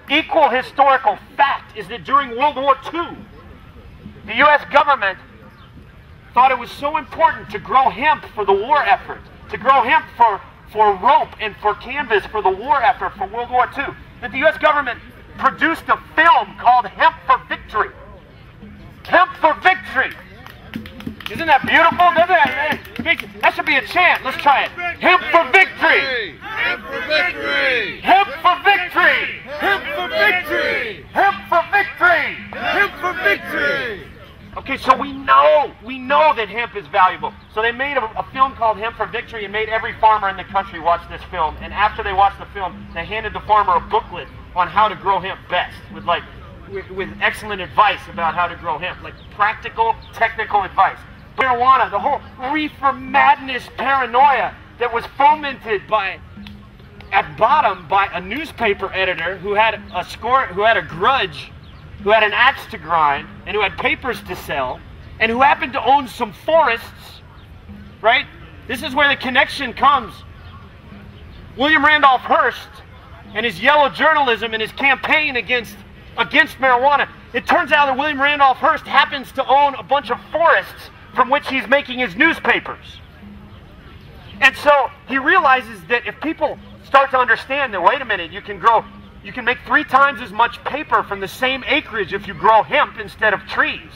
equal historical fact is that during World War II, the U.S. government thought it was so important to grow hemp for the war effort, to grow hemp for rope and for canvas for the war effort for World War II, that the U.S. government produced a film called Hemp for Victory. Hemp for Victory. Isn't that beautiful? That should be a chant. Let's try it. Hemp for victory. Hemp for victory. Hemp for victory. Hemp for victory. Hemp for victory. Hemp for victory. Okay, so we know that hemp is valuable. So they made a film called Hemp for Victory and made every farmer in the country watch this film. And after they watched the film, they handed the farmer a booklet on how to grow hemp best, with excellent advice about how to grow hemp, like practical, technical advice. Marijuana, the whole reefer madness paranoia that was fomented at bottom by a newspaper editor who had a grudge, who had an axe to grind, and who had papers to sell, and who happened to own some forests, right? This is where the connection comes. William Randolph Hearst and his yellow journalism and his campaign against marijuana. It turns out that William Randolph Hearst happens to own a bunch of forests from which he's making his newspapers. And so he realizes that if people start to understand that, wait a minute, you can make 3 times as much paper from the same acreage if you grow hemp instead of trees.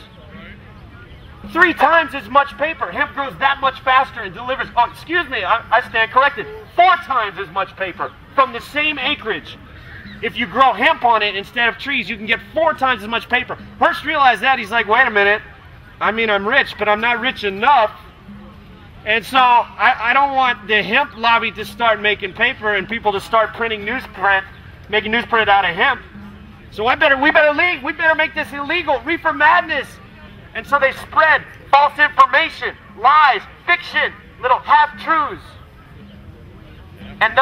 3 times as much paper. Hemp grows that much faster and delivers, oh, excuse me, I stand corrected, 4 times as much paper from the same acreage. If you grow hemp on it instead of trees, you can get 4 times as much paper. Hearst realized that. He's like, wait a minute, I mean, I'm rich, but I'm not rich enough. And so I don't want the hemp lobby to start making paper and people to start printing newsprint, making newsprint out of hemp. So we better make this illegal, reefer madness. And so they spread false information, lies, fiction, little half-truths. And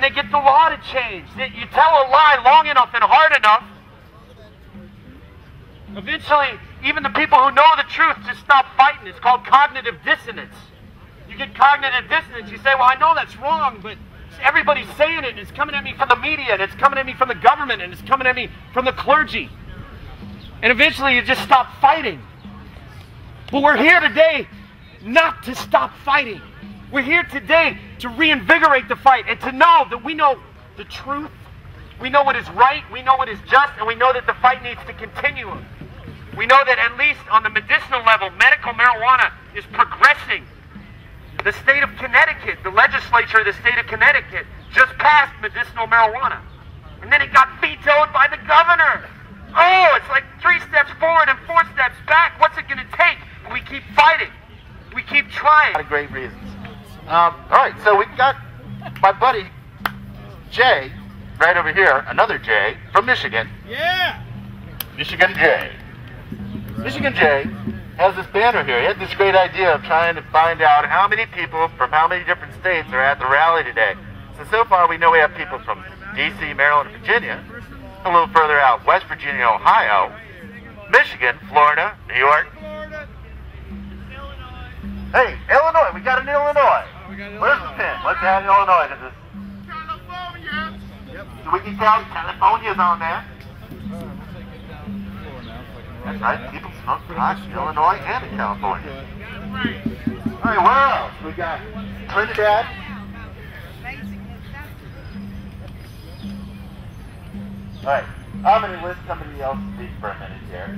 they get the law to change. You tell a lie long enough and hard enough, eventually, even the people who know the truth just stop fighting. It's called cognitive dissonance. You get cognitive dissonance. You say, well, I know that's wrong, but everybody's saying it, and it's coming at me from the media, and it's coming at me from the government, and it's coming at me from the clergy. And eventually, you just stop fighting. But we're here today not to stop fighting. We're here today to reinvigorate the fight and to know that we know the truth, we know what is right, we know what is just, and we know that the fight needs to continue. We know that at least on the medicinal level, medical marijuana is progressing. The state of Connecticut, the legislature of the state of Connecticut, just passed medicinal marijuana. And then it got vetoed by the governor. Oh, it's like 3 steps forward and 4 steps back. What's it going to take? We keep fighting. We keep trying. A lot of great reasons. All right, so we've got my buddy Jay right over here, another Jay from Michigan. Yeah! Michigan Jay. Michigan Jay has this banner here. He had this great idea of trying to find out how many people from how many different states are at the rally today. So far we know we have people from D.C., Maryland, and Virginia. A little further out, West Virginia, Ohio, Michigan, Florida, New York. Hey, Illinois, we got an Illinois. Where's the pin? Let's add Illinois to this. California! Yep. So we can count California's on there. That's right, people smoke pot in Illinois and in California. All right, where else? We got Trinidad. All right, I'm going to list somebody else to speak for a minute here.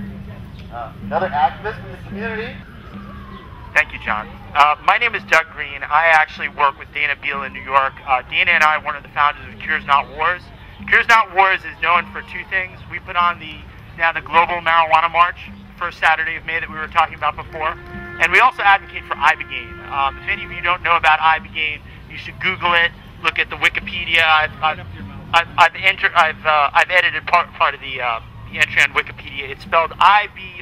Another activist in the community. Thank you, John. My name is Doug Green. I actually work with Dana Beal in New York. Dana and I are one of the founders of Cures Not Wars. Cures Not Wars is known for 2 things. We put on the Global Marijuana March, first Saturday of May that we were talking about before. And we also advocate for Ibogaine. If any of you don't know about Ibogaine, you should Google it, look at the Wikipedia. I've edited part of the entry on Wikipedia. It's spelled Ibogaine,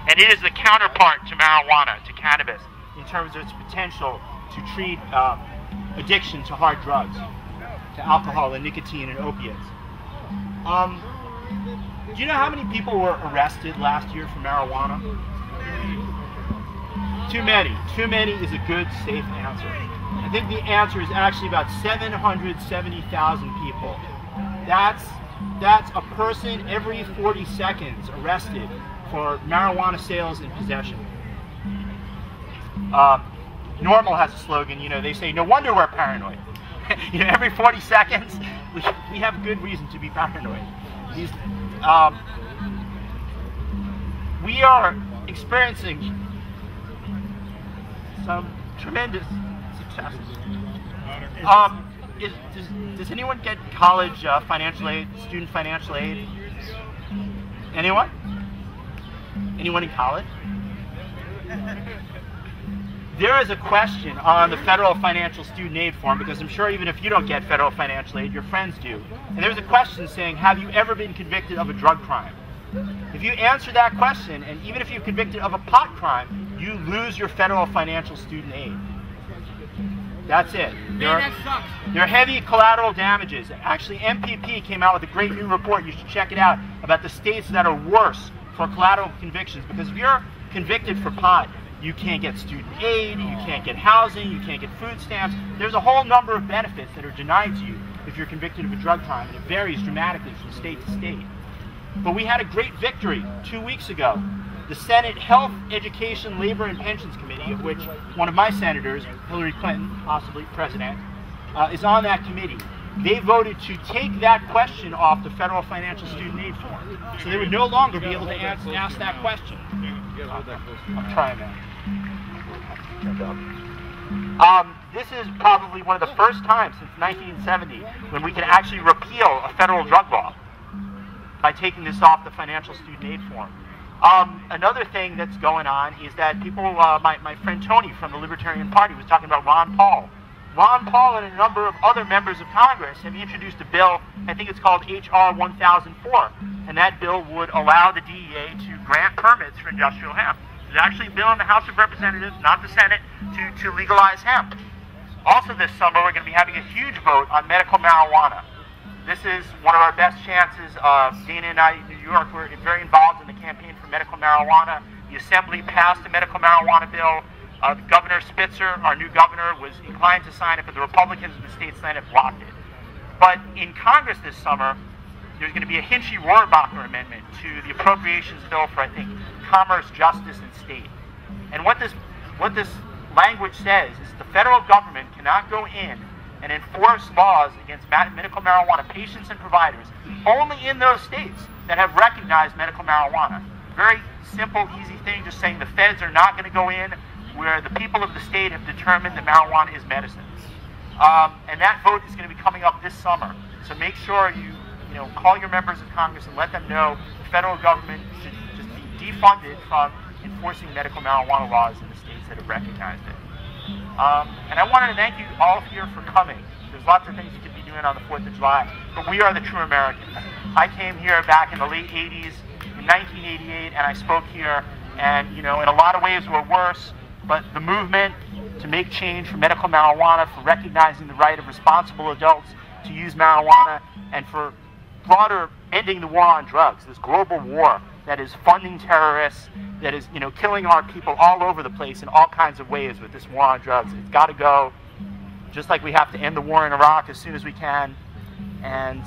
and it is the counterpart to marijuana, to cannabis, in terms of its potential to treat addiction to hard drugs, to alcohol and nicotine and opiates. Do you know how many people were arrested last year for marijuana? Too many. Too many is a good, safe answer. I think the answer is actually about 770,000 people. That's a person every 40 seconds arrested for marijuana sales and possession. Normal has a slogan, they say, no wonder we're paranoid. Every 40 seconds, we have good reason to be paranoid. We are experiencing some tremendous successes. Does anyone get college financial aid, student financial aid? Anyone? Anyone in college? There is a question on the federal financial student aid form, because I'm sure even if you don't get federal financial aid, your friends do. And there's a question saying, have you ever been convicted of a drug crime? If you answer that question, and even if you're convicted of a pot crime, you lose your federal financial student aid. That's it. There are heavy collateral damages. Actually, MPP came out with a great new report, you should check it out, about the states that are worse for collateral convictions. Because if you're convicted for pot, you can't get student aid, you can't get housing, you can't get food stamps. There's a whole number of benefits that are denied to you if you're convicted of a drug crime, and it varies dramatically from state to state. But we had a great victory 2 weeks ago. The Senate Health, Education, Labor, and Pensions Committee, of which one of my senators, Hillary Clinton, possibly president, is on that committee. They voted to take that question off the federal financial student aid form. So they would no longer be able to ask that question. I'm trying that. This is probably one of the first times since 1970 when we can actually repeal a federal drug law by taking this off the financial student aid form. Another thing that's going on is that people, my friend Tony from the Libertarian Party was talking about Ron Paul. Ron Paul and a number of other members of Congress have introduced a bill, I think it's called H.R. 1004, and that bill would allow the DEA to grant permits for industrial hemp. There's actually a bill in the House of Representatives, not the Senate, to legalize hemp. Also this summer, we're going to be having a huge vote on medical marijuana. This is one of our best chances. Dana and I in New York were very involved in the campaign for medical marijuana. The Assembly passed a medical marijuana bill. Governor Spitzer, our new governor, was inclined to sign it, but the Republicans in the state Senate blocked it. But in Congress this summer, there's going to be a Hinchy-Rohrabacher amendment to the appropriations bill for, I think, commerce, justice, and state. And what this language says is the federal government cannot go in and enforce laws against medical marijuana patients and providers only in those states that have recognized medical marijuana. Very simple, easy thing, just saying the feds are not going to go in where the people of the state have determined that marijuana is medicine. And that vote is going to be coming up this summer. So make sure you call your members of Congress and let them know the federal government should just be defunded from enforcing medical marijuana laws in the states that have recognized it. And I wanted to thank you all here for coming. There's lots of things you could be doing on the 4th of July, but we are the true Americans. I came here back in the late 80s, in 1988, and I spoke here, and in a lot of ways we're worse, but the movement to make change for medical marijuana, for recognizing the right of responsible adults to use marijuana, and for broader ending the war on drugs, this global war that is funding terrorists, that is killing our people all over the place in all kinds of ways with this war on drugs. It's got to go, just like we have to end the war in Iraq as soon as we can, and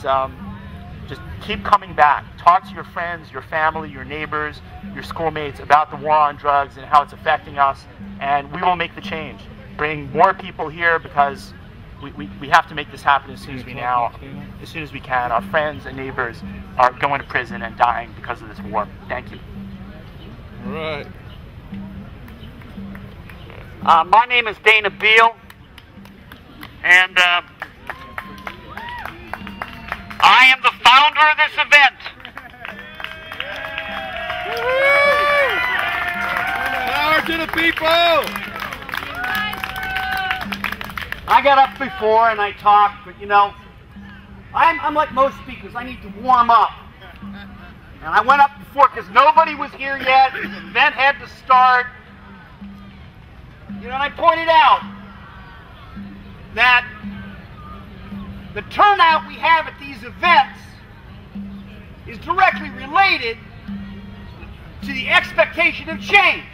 just keep coming back. Talk to your friends, your family, your neighbors, your schoolmates about the war on drugs and how it's affecting us, and we will make the change. Bring more people here, because we have to make this happen as soon as we can. Our friends and neighbors are going to prison and dying because of this war. Thank you. All right. My name is Dana Beal, and I am the founder of this event. Power to the people! I got up before and I talked, but I'm like most speakers. I need to warm up. And I went up before because nobody was here yet. The event had to start. And I pointed out that the turnout we have at these events is directly related to the expectation of change.